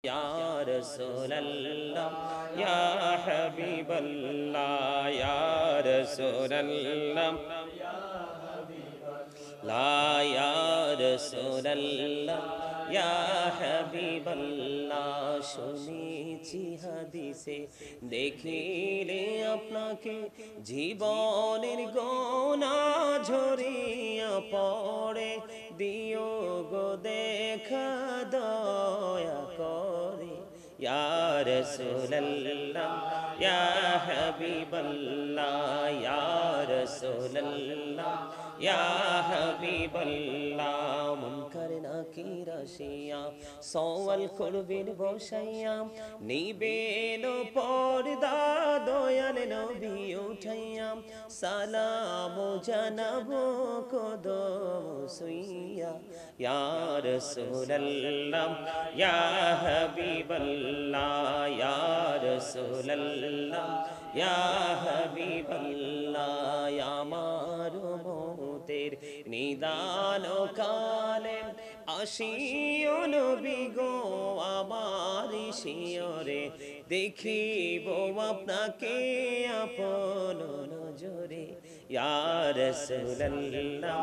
ইয়া রাসূলুল্লাহ ইয়া হাবিবাল্লাহ ইয়া রাসূলুল্লাহ লা ইয়া রাসূলুল্লাহ ইয়া হাবিবাল্লাহ শুনেছি হাদিসে দেখিলে আপনাকে জীবনের গোনা ঝরিয়া পড়ে দিও গো দেখা দয়া করে ইয়া রাসূলুল্লাহ ইয়া হাবিবাল্লাহ ইয়া রাসূলুল্লাহ ইয়া হাবিবাল্লাহ মুনকার নাকির আসিয়া সওয়াল করবেন বসাইয়া নিবেন পর্দা দয়াল নবী উঠাইয়া সালাম জানাবো কদম সুইয়া ইয়া রাসূলুল্লাহ ইয়া হাবিবাল্লাহ ইয়া রাসূলুল্লাহ ইয়া হাবিবাল্লাহ আমার মৌতের নিদান কালে আসিও নবী গো আমার শিয়রে দেখিব আপনাকে আপন নজরে ইয়া রাসূলুল্লাহ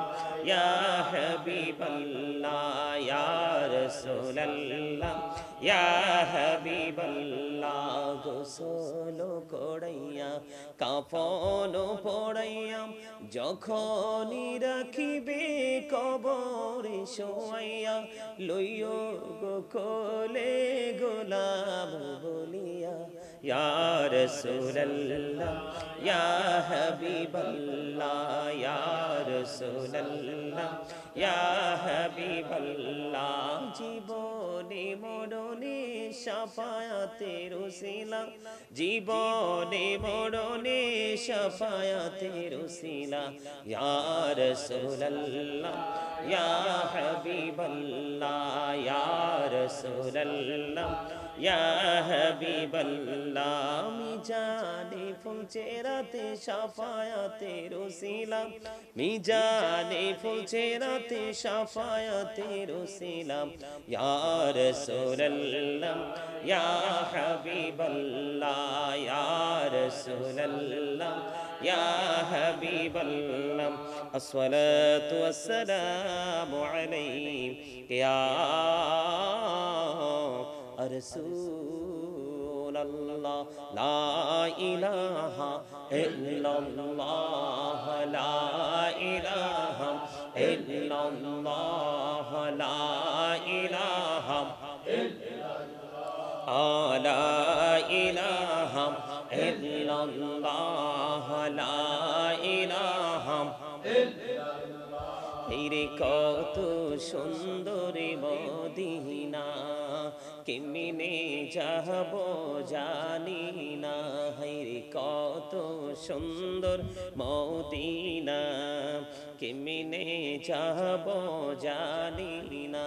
ইয়া হাবিবাল্লাহ ইয়া রাসূলুল্লাহ ইয়া হাবিবাল্লাহ গোসল করাইয়া কাফন পড়াইয়া যখনই রাখিবে কবরে শোয়াইয়া লইও গো কোলে গোলাম বলিয়া ইয়া রাসূলুল্লাহ ইয়া হাবিবাল্লাহ ইয়া রাসূলুল্লাহ ইয়া হাবিবাল্লাহ জীবনে মরণে শাফায়াতের উসিলা জীবনে মরণে শাফায়াতের উসিলা ইয়া রাসূলুল্লাহ ইয়া হাবিবাল্লাহ ইয়া রাসূলুল্লাহ ইয়া হাবিবাল্লাহ মিজানে ফুলচেরাতে শাফায়াতের উসিলা মিজানে ফুলচেরাতে শাফায়াতের উসিলা ইয়া রাসূলুল্লাহ ইয়া হাবিবাল্লাহ ইয়া রাসূলুল্লাহ ইয়া হাবিবাল্লাহ আসসালাতু ওয়াসসালামু আলাইকা ইয়া রাসূলুল্লাহ লা ইলাহা ইল্লাল্লাহ লা ইলাহা ইল্লাল্লাহ লা ইলাহা লা ইলাহা ইল্লাল্লাহ লা ইলাহা রে কত সুন্দর মদিনা কেমনে যাব জানি না রে কত সুন্দর মদিনা কেমনে যাব জানি না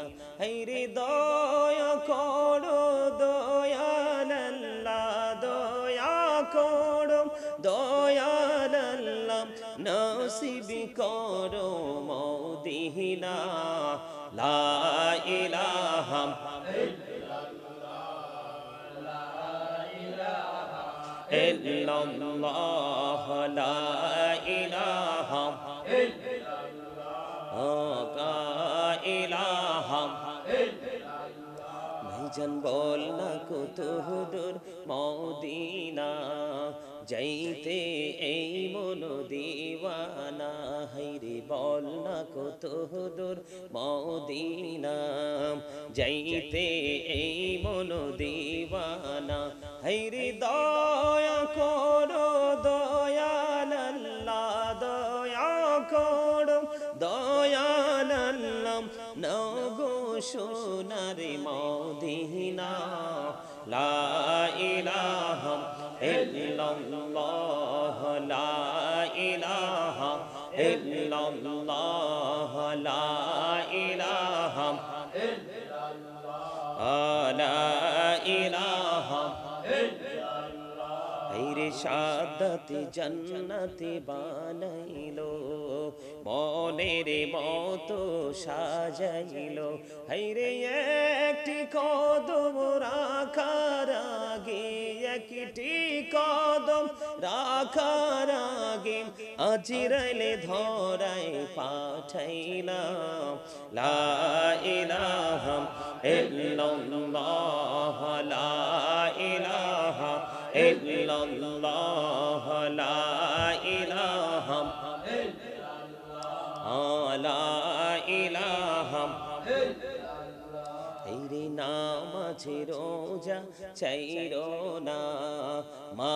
রে দয়া করো দয়াল আল্লাহ দয়া করো দয়াল আল্লাহ নসিব করো মদিনা লা ইলাহা ইল্লাল্লাহ লা ইলাহা ইলাহা ভাইজান বল না কত দূর মদিনা যাইতে এই মন দিওয়ানা হাইরে বল না কত দূর মদিনা যাইতে এই মন দিওয়ানা হাইরে দয়া করো দয়াল আল্লাহ দয়া করো দয়াল আল্লাহ নগো সোনার মদিনা লা ইলাহা ইল্লাল্লাহ লা ইলাহা ইল্লাল্লাহ লা ইলাহা লা ইলাহা রে সাদাতে জান্নাতে বানাইলো মনের মতো সাজাইলো হাইরে একটি কদম একটি কদম রাখার আগে আজরাইলে ধরায় পাঠাইলাম লা ইলাহা ইল্লাল্লাহ লা ইলাহা ইল্লাল্লাহ লা ইলাহা লা ইলাহা তেরে নামাজে রোজা চাইরো না মা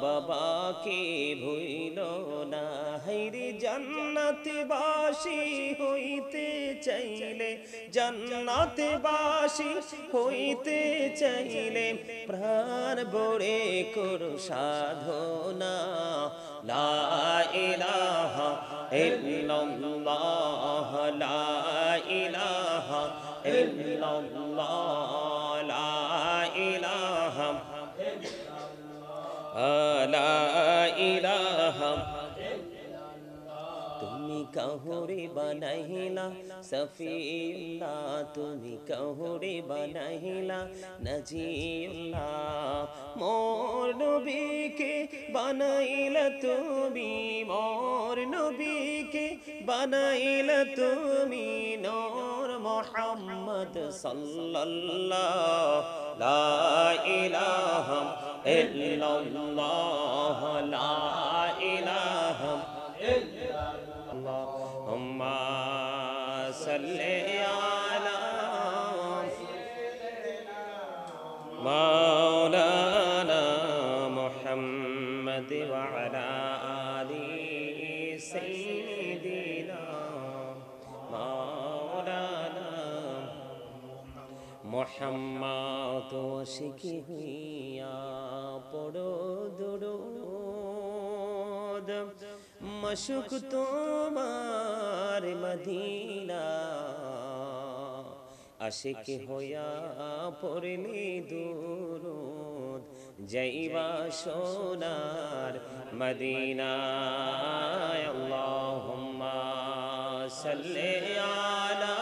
বাবাকে ভুইলো না হাইরে জান্নাতে বাসী হইতে চাইলে জান্নাতে বাসী হইতে চাইলে প্রাণ ভরে করো সাধনা লা ইলাহা ইল্লাল্লাহ লা ইলাহা ইল্লাল্লাহ লা ইলাহা লা ইলাহা তুমি কাহুরে বানাইলা সফিউল্লাহ তুমি কাহুরে বানাইলা নাজিউল্লাহ মোর নবীকে বানাইলা তুমি মোর নবীকে বানাইলা তুমি নূর মুহাম্মদ সাল্লাল্লাহ লা ইলাহা ইল্লাল্লাহ লা ইলাহা اللهم صل على مولانا محمد وعلى آل سيدنا مولانا محمد وشكي हुइया पड़ो दुरूद मशुक তোমার মদিনা আশিক হইয়া পড়লি দুরুদ যাইবা সোনার মদিনা আল্লাহুম্মা সাল্লি আলা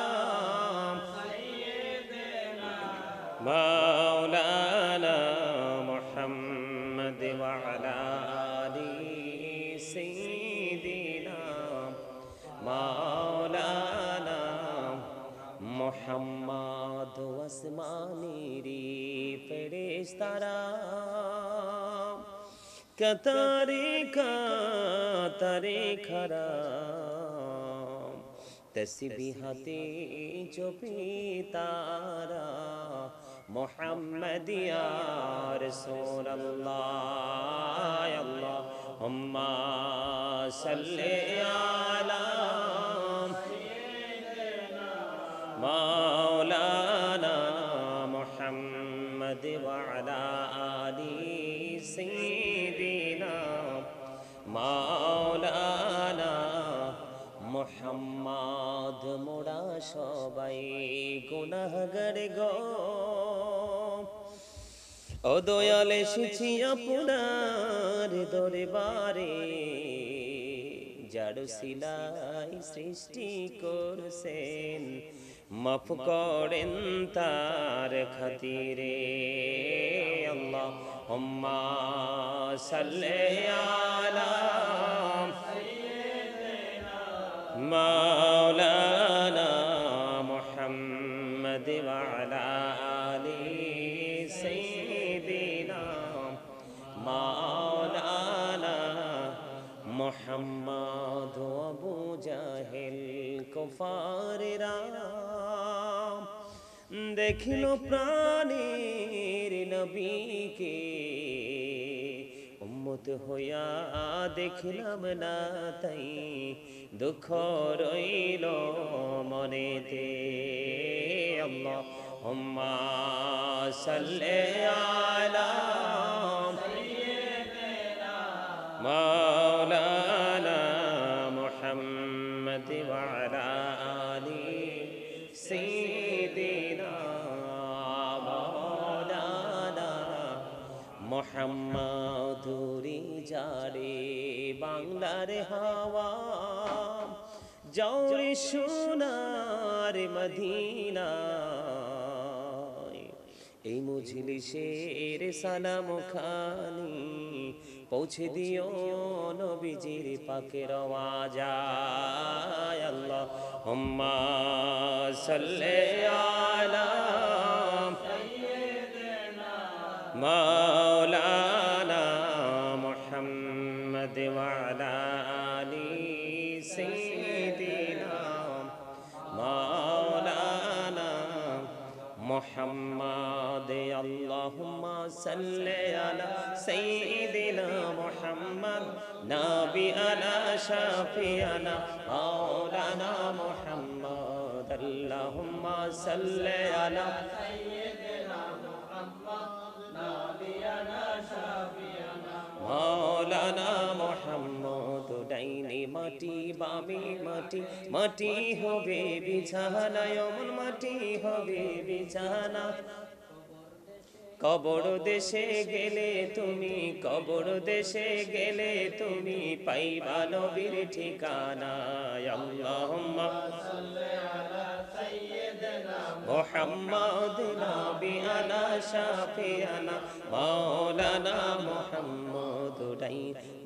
সাইয়্যিদিনা মাওলানা মুহাম্মদ ওয়া আলা আলি সাইয়্যিদিনা মাওলানা মুহাম্মদ আসমানেরি ফেরেশতারা কাতারে খারা তসবিহাতে চোপি তারা মুহাম্মদ ইয়া রাসূলুল্লাহ আল্লাহুম্মা সাল্লি আলা মাওলানা মুহাম্মদ ওয়া আলা আলি সাইয়্যিদিনা মাওলানা মুহাম্মদ মোরা সবাই গুনাহগার গো ও দয়াল এসেছি আপনার দরবারে যার সিলাই সৃষ্টি করছেন মাফ করেন তার খাতিরে আল্লাহুম্মা সাল্লি আলা সাইয়্যিদিনা মাওলানা মুহাম্মদ ওয়া আলা আলি সাইয়্যিদিনা মাওলানা মুহাম্মদ আবু জাহেল কুফাররা দেখিল প্রাণের নবীকে উম্মত হইয়া দেখিলাম না তাই দুঃখ রইল মনেতে আল্লাহুম্মা সাল্লি আলা সাইয়্যিদিনা মাওলানা মুহাম্মদ ওয়া আলা আলি সাইয়্যিদিনা মাওলানা মুহাম্মদুরি জারে বাংলার হাওয়া যাওরে সোনার মদিনা এই মজলিসের সালাম খানি পৌঁছে দিও নবীজির পাকের আওয়াজায় আল্লাহুম্মা সাল্লি আলা মাওলানা মুহাম্মদ ওয়া আলা আলি সাইয়্যিদিনা মাওলানা মুহাম্মদ আল্লাহুম্মা সাল্লি আলা সাইয়্যিদিনা মুহাম্মদ নাবিয়ানা শাফিয়ানা মাওলানা মুহাম্মদ আল্লাহুম্মা সাল্লি আলা সাইয়্যিদিনা মুহাম্মদ নাবিয়ানা শাফিয়ানা মাওলানা মুহাম্মদ ডাইনে মাটি বামে মাটি মাটি হবে বিছানা এমন মাটি হবে বিছানা কবর দেশে গেলে তুমি কবর দেশে গেলে তুমি পাইবা নবীর ঠিকানা আল্লাহুম্মা সাল্লি আলা সাইয়্যিদিনা মুহাম্মদ নাবিয়ানা শাফিয়ানা মাওলানা মুহাম্মদ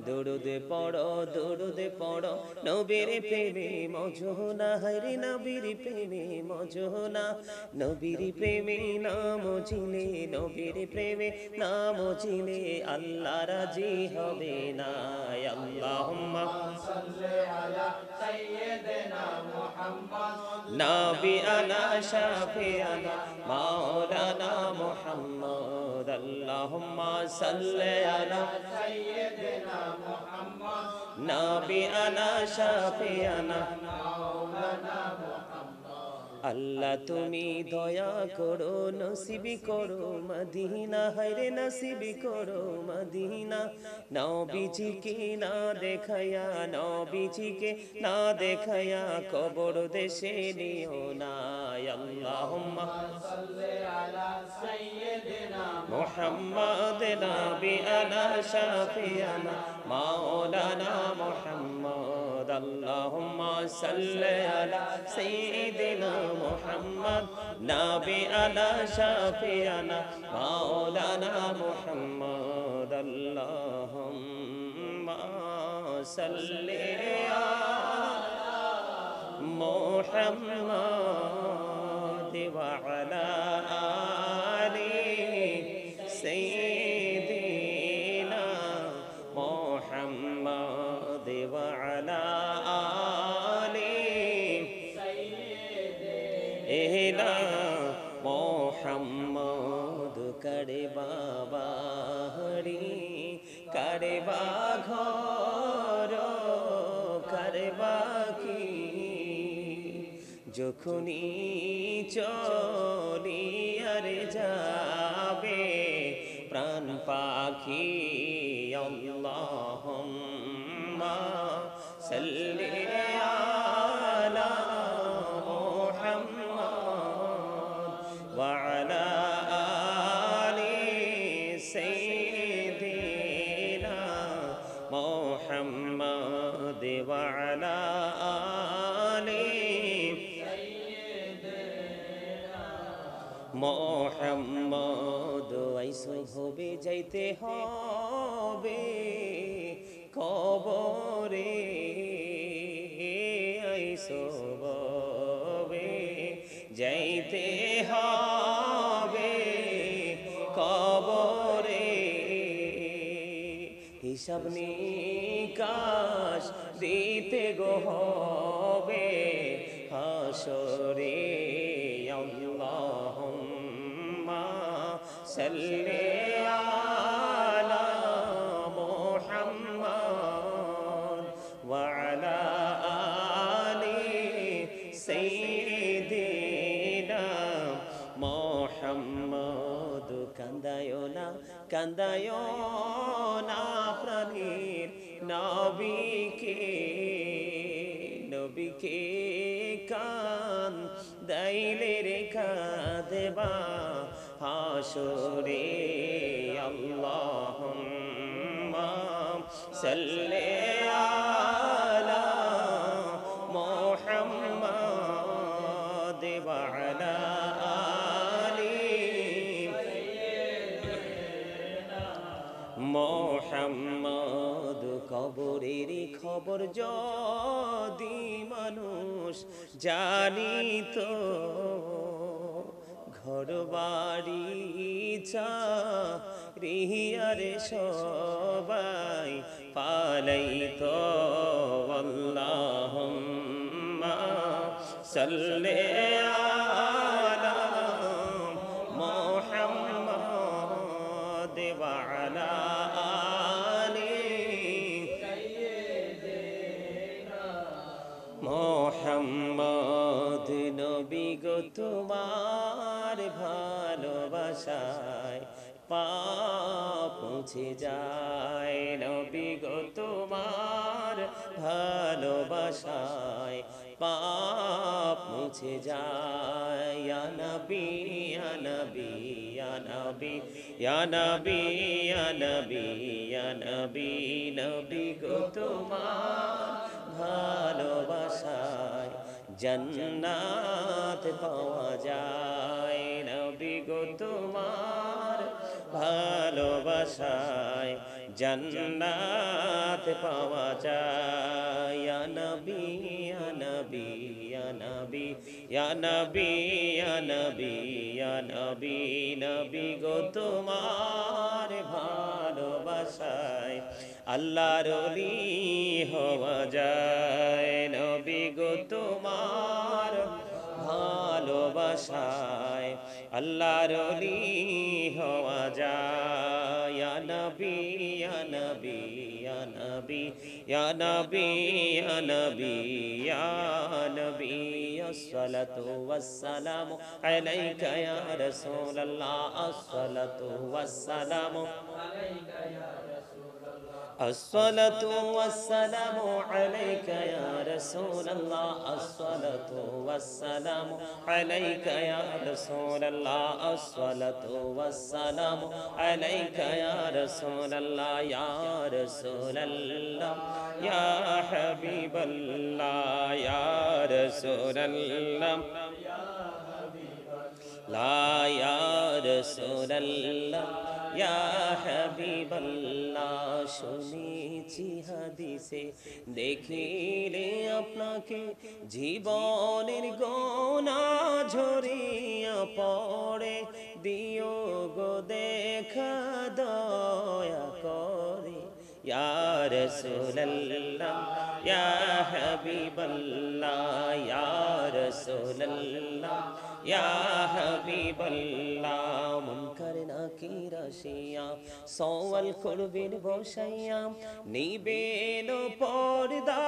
দরুদ পড়ো নবীর প্রেমে মজনা হরে নবীর প্রেমে মজনা নবীর প্রেমে নাম ছিলে নবীর প্রেমে নাম ছিলে আল্লাহ রাজি হবে না আল্লাহুম্মা সাল্লি আলা সাইয়্যিদিনা মুহাম্মদ নাবিয়ানা শাফিয়ানা মাওলানা মুহাম্মদ আল্লাহুম্মা সাল্লি আলা সাইয়্যিদিনা মুহাম্মদ নাবিয়ানা শাফিয়ানা মাওলানা আল্লাহ তুমি দয়া করো নসিবি করো মদিনা হায়রে নসিবি করো মদিনা নবীজিকে না দেখায়া নবীজিকে না দেখায়া কবর দেশে নিও না আল্লাহুম্মা সাল্লি আলা সাইয়্যিদিনা মুহাম্মদ নাবিয়ানা শাফিয়ানা মাওলানা মুহাম্মদ আল্লাহুম্মা সাল্লি আলা সাইয়্যিদিনা মুহাম্মদ নাবিয়ানা শাফিয়ানা মাওলানা মুহাম্মদ আল্লাহুম্মা সাল্লি আলা মুহাম্মদ ওয়া আলা আলি সাইয়্যিদিনা মুহাম্মদ ওয়া আলা এলা মোহাম্মদ করে বাবারি করে বাঘর করে বাকি যখনই চলি আর যাবে প্রাণ পাখি আল্লাহুম্মা সাল্লি আলা وعلى آل سيدنا محمد وعلى آل سيدنا محمد আইসো ভবে যাইতে হবে কবরে আইসো ভবে যাইতে হবে কবরে হিসাব নিকাশ দিতে গো হবে হাসরে আল্লাহুম্মা সাল্লি আলা মুহাম্মদ ওয়া আলা আলি সাইয়্যিদিনা মুহাম্মদ কান্দায় না প্রাণীর নবীকে কান দাইলে রেখা দেবা হাসরে আল্লাহুম্মা সাল্লি আলা মুহাম্মদ ওয়া আলা আলি মোহাম্মদ কবরের খবর যদি মানুষ জানিত, ঘর বাড়ি রিহিয়ারে সবাই পালাইত। আল্লাহুম্মা সাল্লি আলা মুহাম্মাদ ওয়া আলা আলি মুহাম্মদ। নবী গো তোমার ভালোবাসায় পাপ মুছে যায়, নবী গো তোমার ভালোবাসায় পাপ মুছে যায়। ইয়া নবী ইয়া নবী ইয়া নবী ইয়া নবী ইয়া নবী ইয়া নবী, নবী গো তোমার ভালোবাসায় জান্নাত পাওয়া যায়, নবী গো তোমার ভালোবাসায় জান্নাত পাওয়া যায়। ইয়া নবী ইয়া নবী ইয়া নবী ইয়া নবী ইয়া নবী ইয়া নবী, নবী গো তোমার ভালোবাসায় আল্লাহর ওলি হওয়া যায়, নবী গো তোমার ভালোবাসায় আল্লাহর ওলি হওয়া যায়। ইয়া নবী ইয়া নবী ইয়া নবী ইয়া নবী ইয়া নবী ইয়া নবী, আসসালাতু ওয়াসসালামু আলাইকা ইয়া রাসূলুল্লাহ, আসসালাতু ওয়াসসালামু আলাইকা ইয়া الصلاة والسلام عليك يا رسول الله، الصلاة والسلام عليك يا رسول الله، الصلاة والسلام عليك يا رسول الله، يا رسول الله يا حبيب الله يا رسول الله لا يا رسول الله ইয়া হাবিবাল্লাহ। শুনেছি হাদিসে দেখিলে আপনাকে জীবনের গোনা ঝরিয়া পড়ে, দিও গো দেখা দয়া করে। ইয়া রাসূলুল্লাহ ইয়া হাবিবাল্লাহ ইয়া রাসূলুল্লাহ ইয়া হাবিবাল্লাহ। মুনকার নাকির আসিয়া সওয়াল করবেন বসাইয়া, নিবেন পর্দা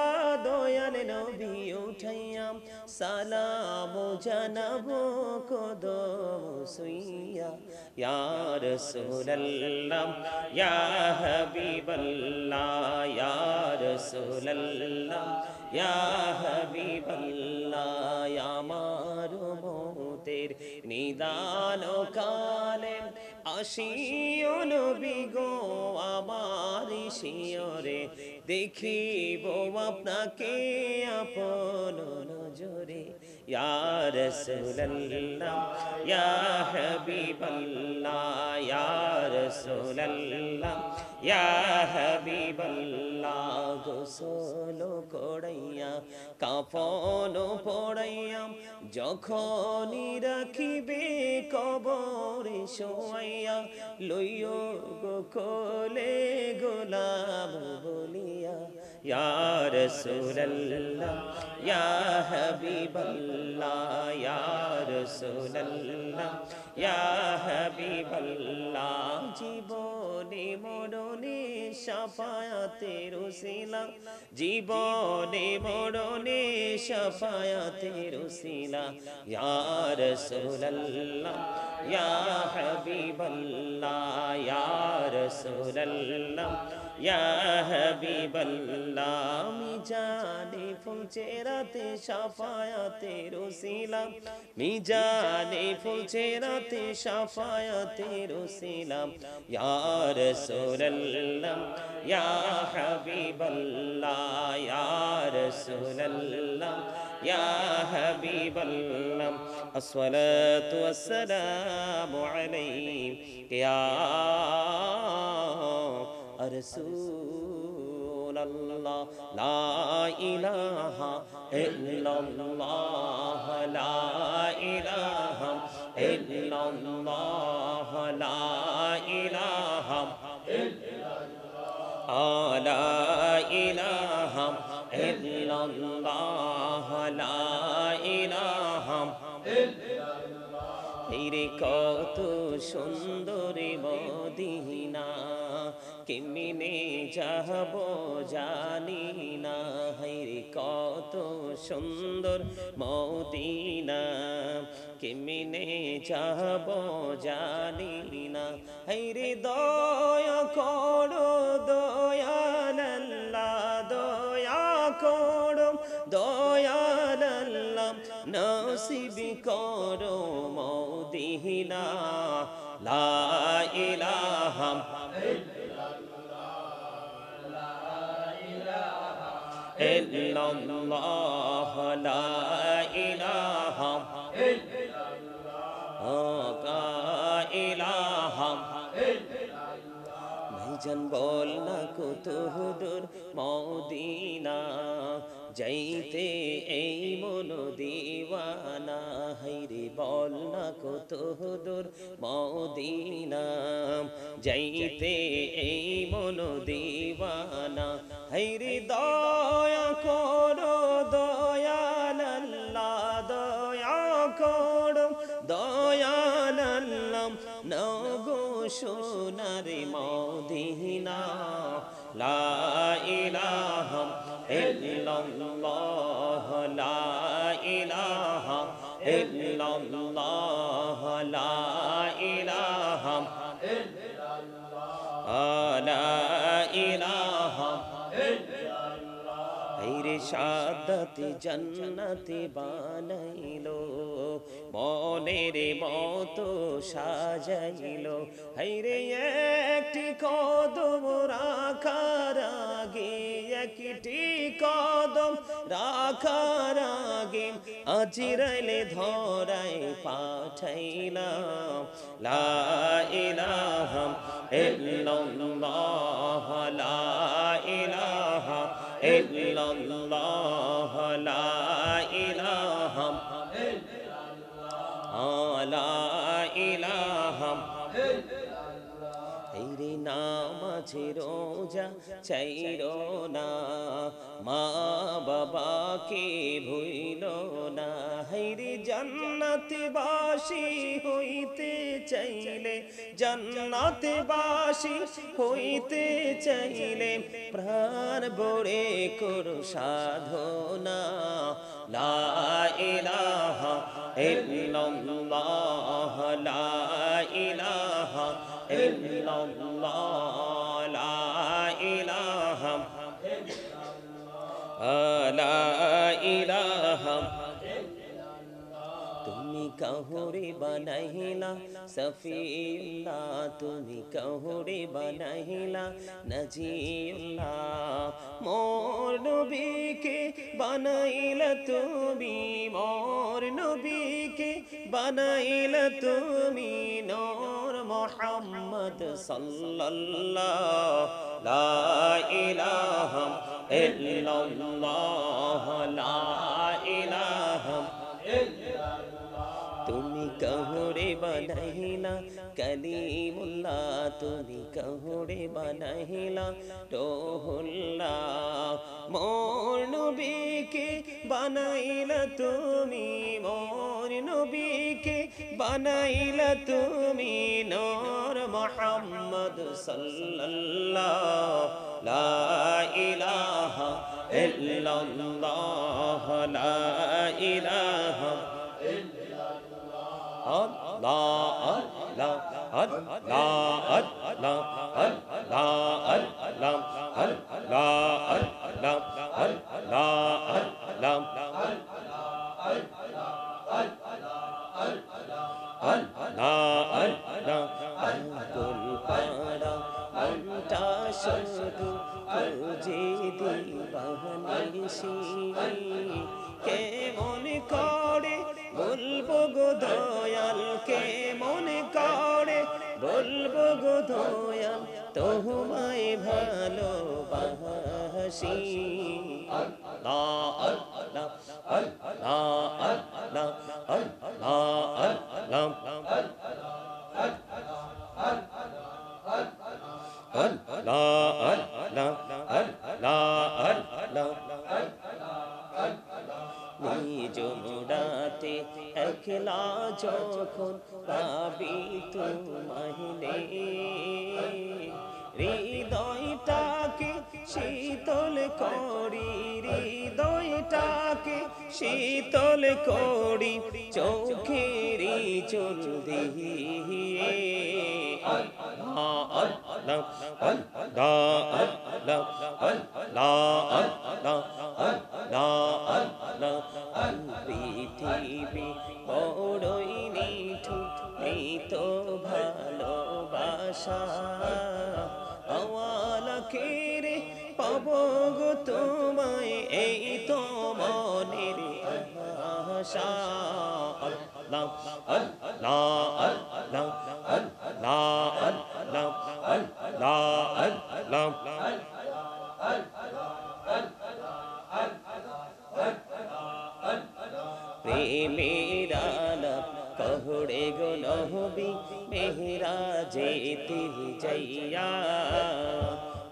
দয়াল নবী উঠাইয়া, সালাম জানাবো কদম সুইয়া। ইয়া রাসূলুল্লাহ ইয়া হাবিবাল্লাহ ইয়া রাসূলুল্লাহ ইয়া হাবিবাল্লাহ। আমার মৌতের নিদান কালে আসিও নবী গো আমার শিয়রে, দেখিব আপনাকে আপন নজরে। ইয়া রাসূলুল্লাহ ইয়া হাবিবাল্লাহ ইয়া রাসূলুল্লাহ ইয়া হাবিবাল্লাহ। গোসল করাইয়া কাফন পড়াইয়া যখনই রাখিবে কবরে শোয়াইয়া, লইও গো কোলে গোলাম বলিয়া। ইয়া রাসূলুল্লাহ ইয়া হাবিবাল্লাহ ইয়া রাসূলুল্লাহ ইয়া হাবিবাল্লাহ। জীবনে মরণে শাফায়াতের উসিলা, জীবনে মরণে শাফায়াতের উসিলা। ইয়া রাসূলুল্লাহ ইয়া হাবিবাল্লাহ ইয়া রাসূলুল্লাহ ইয়া হাবিবাল্লাহ। মিজানে ফুলচেরাতে শাফায়াতের উসিলা, মিজানে ফুলচেরাতে শাফায়াতের উসিলা। ইয়া রাসূলুল্লাহ ইয়া হাবিবাল্লাহ ইয়া রাসূলুল্লাহ ইয়া হাবিবাল্লাহ। আসসালাতু ওয়াসসালামু আলাইকা ইয়া রাসূলুল্লাহ লা ইলাহা ইল্লাল্লাহ লা ইলাহা ইল্লাল্লাহ লা ইলাহা লা ইলাহা ইল্লাল্লাহ লা ইলাহা রে কত সুন্দরী মদিনা কেমনে যাব জানি না রে কত সুন্দর মদিনা কেমনে যাব জানি না রে দয়া করো দয়াল আল্লাহ দয়া করো দয়াল আল্লাহ নসিব করো মদিনা লা ইলাহা ইল্লাল্লাহ লা ইলাহা ইলাহা ভাইজান বল না কত দূর মদিনা যাইতে এই মন দিওয়ানা হাইরে বল না কত দূর মদিনা যাইতে এই মন দিওয়ানা হাইরে দয়া করো দয়াল আল্লাহ দয়া করো দয়াল আল্লাহ নগো সোনার মদিনা লা ইলাহা ইল্লাল্লাহ লা ইলাহা ইল্লাল্লাহ লা ইলাহা লা ইলাহা রে সাদাতি জান্নাতি বানাইলো মনের মতো সাজাইলো হাইরে একটি কদম রাখার আগে একটি কদম রাখার আগে আজরাইলে ধরায় পাঠাইলাম লা ইলাহা ইল্লাল্লাহ লা ইলাহা ইল্লাল্লাহ লা ইলাহা লা ইলাহা তেরে নামাজে রোজা চাইরো না মা বাবাকে ভুইলো না হাইরে জান্নাতে বাসী হইতে চাইলে জান্নাতে বাসী হইতে চাইলে প্রাণ ভরে করো সাধনা লা ইলাহা ইল্লাল্লাহ লা ইলাহা ইল্লাল্লাহ লা ইলাহা লা ইলাহা তুমি কাহুরে বানাইলা সফিউল্লাহ তুমি কাহুরে বানাইলা নজিউল্লাহ মোর নবীকে বানাইলা তুমি মোর নবীকে বানাইলা তুমি নূর মুহাম্মদ সাল্লাল্লাহ লা ইলাহা ইল্লাল্লাহ লা ইলাহা তুমি কাহুরে বানাইলা কালিমুল্লাহ তুমি কাহুরে বানাইলা রূহুল্লাহ মোর নবীকে বানাইলা তুমি মোর নবীকে বানাইলা তুমি নূর মুহাম্মদ সাল্লাল্লাহ লা ইলাহা ইল্লাল্লাহ লা ইলাহা Allah Allah Allah Allah Allah কেমন করে বলবো গো দয়াল কেমন করে বলবো গো দয়াল তোমায় ভালোবাসি আল্লাহ আল্লাহ আল্লাহ আল্লাহ আল্লাহ নিজ মুরাতে একলা যখন পাবি তোমায় হৃদয়টাকে শীতল করি হৃদয়টাকে শীতল করি চোখেরি চোখ দিয়ে পৃথিবী বড়ই নিঠুর এই তো ভালোবাসা আওয়ালাকে রে পাবো গো তোমায় এই তো মনের আশা আল্লাহ আল্লাহ আল্লাহ আল্লাহ আল্লাহ আল্লাহ প্রেমের আলাপ কহড়ে গো নহবি মেহরা যেতে যাইয়া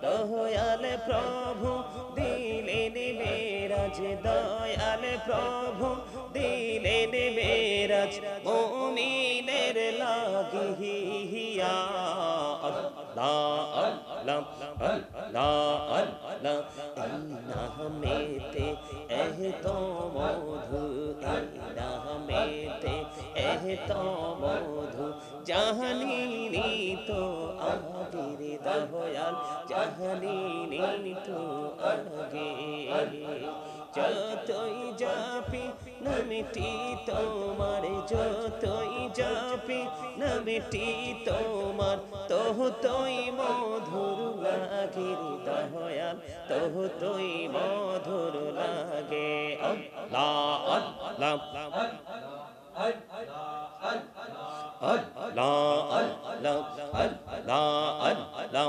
দয়াল প্রভু দিলেন মেরাজ দয়াল প্রভু দিলেন মেরাজ মুমিনের লাগিয়া আল্লাহ আল্লাহ আল্লাহ আল্লাহ নামেতে এতো মধু নামেতে এতো মধু জাহানিনি তো আগের দয়াল জাহানিনি তো আগে যতই জাপি নামটি তোমার যতই জাপি নামটি তোমার তোই মধুর লাগে দয়াল তোই মধুর লাগে আল্লাহ আল্লাহ আল্লাহ আল্লাহ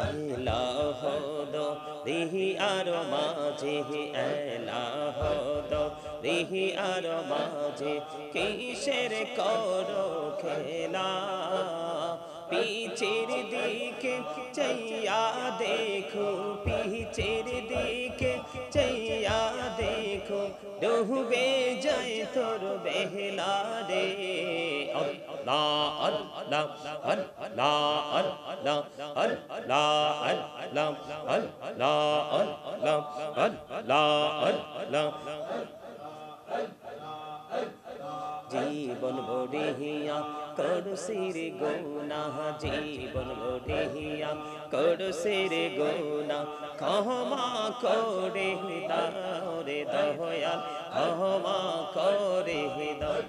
এলাহ দো দিহি আর মাঝে এলাহ দো দিহি আর মাঝে কিসের করো খেলা পিছের দিকে চাইয়া দেখো পিছের দিকে চাইয়া দেখো ডুবে যায় তোর বেহলা রে আল্লাহ আল্লাহ আল্লাহ আল্লাহ আল্লাহ আল্লাহ আল্লাহ আল্লাহ জীবন বড়িয়া করসির গোনা জীবন বড়িয়া করসির গোনা ক্ষমা করে দাও রে দয়াল ক্ষমা করে দাও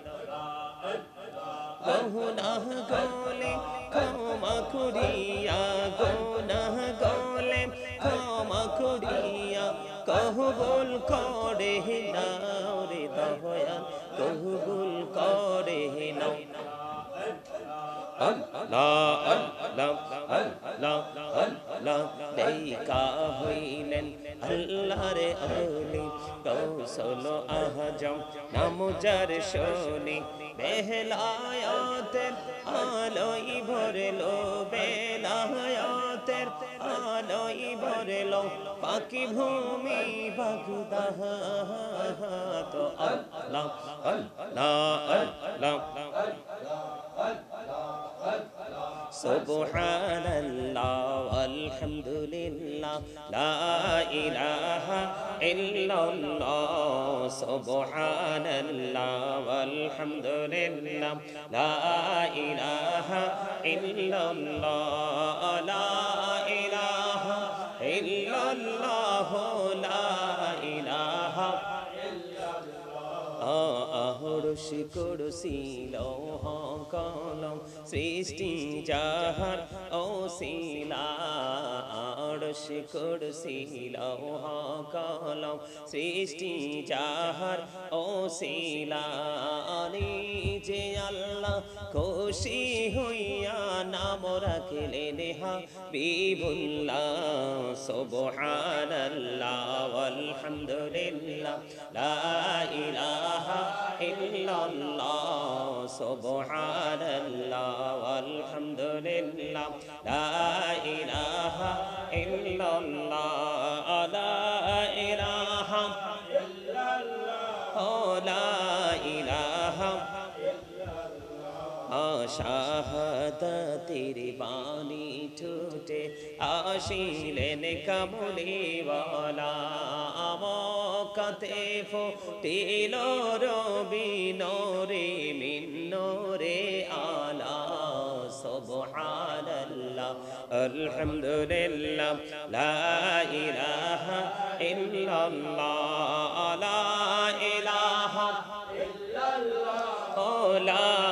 গুনাহ গলে ক্ষমা করিয়া গুনাহ গলে ক্ষমা করিয়া কবুল করে নাও রে দয়াল কবুল করে নাও আল্লাহ আল্লাহ আল্লাহ আল্লাহ দেখা হইলেন আল্লাহর ওলি গৌসুল আজম নাম যার শোনে বেলায়াতের আলোই ভরলো বেলায়াতের আলোই ভরলো পাকি ভূমি বাগদাহ তো আল্লাহ আল্লাহ আল্লাহ সুবহানাল্লাহ আলহামদুলিল্লাহ লা ইলাহা ইল্লাল্লাহ সুবহানাল্লাহ আলহামদুলিল্লাহ লা ইলাহা ইল্লাল্লাহ লা ইলাহা ইল্লাল্লাহ লা ইলাহা ইল্লাল্লাহ আহরুশ কুরসি লৌহ কলম সৃষ্টি যাহার ওসিলা আরশ কুরসি লৌহ কলম সৃষ্টি যাহার ওসিলা যে আল্লাহ খুশি হইয়া নাম রাখিলেন হাবিবুল্লাহ সুবহানাল্লাহ ওয়ালহামদুলিল্লাহ লা ইলাহা ইল্লাল্লাহ সুবহানাল্লাহ ওয়ালহামদুলিল্লাহ লা ইলাহা ইল্লাল্লাহ লা ইলাহা ইল্লাল্লাহ লা ইলাহা শাহাদাতের বাণী ছুটে আসিলেন কামলিওয়ালা আমকাতে ফুটিল রবি নূরে মিন নূরে আলা সুবহানাল্লাহ আলহামদুলিল্লাহ লা ইলাহা ইল্লাল্লাহ লা ইলাহা ইল্লাল্লাহ লা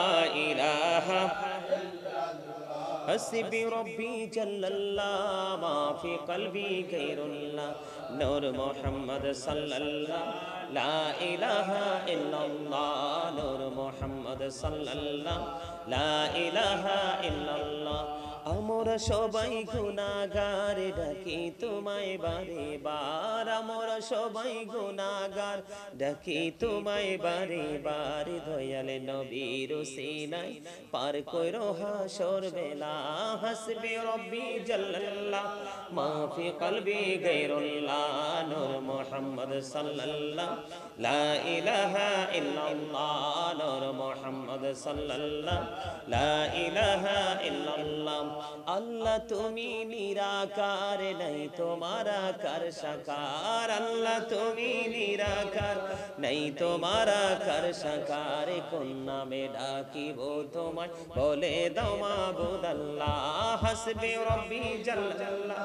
حسبي ربي جل الله ما في قلبي غير الله نور محمد صلى الله لا إله إلا الله نور محمد صلى الله لا إله إلا الله আমরা সবাই গুনাহগার ডাকি তোমায় বারে বার আমরা সবাই গুনাহগার ডাকি তোমায় বারে বার দয়াল নবীর ওসিলায় পার কইরো হাসর বেলা হাসবি রব্বি জাল্লাল্লাহ মা ফি কলবি গায়রুল্লাহ নূর মুহাম্মদ সাল্লাল্লাহ লা ইলাহা ইল্লাল্লাহ নূর মুহাম্মদ সাল্লাল্লাহ লা ইলাহা ইল্লাল্লাহ আল্লাহ তুমি নিরাকার নাই তোমার আকার সাকার আল্লাহ তুমি নিরাকার নাই তোমার আকার সাকার কোন নামে ডাকিব তোমায় বলে দাও মাবুদ আল্লাহ হাসবি রব্বি জাল্লাল্লাহ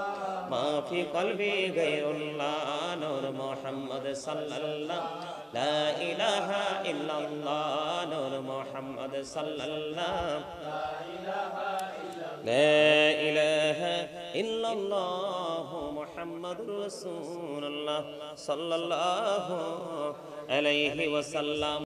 মা ফি কলবি গায়রুল্লাহ নূর মুহাম্মদ সাল্লাল্লাহ লা ইলাহা ইল্লাল্লাহ নূর মুহাম্মদ সাল্লাল্লাহ لا إله إلا الله محمد رسول الله صلى الله عليه وسلم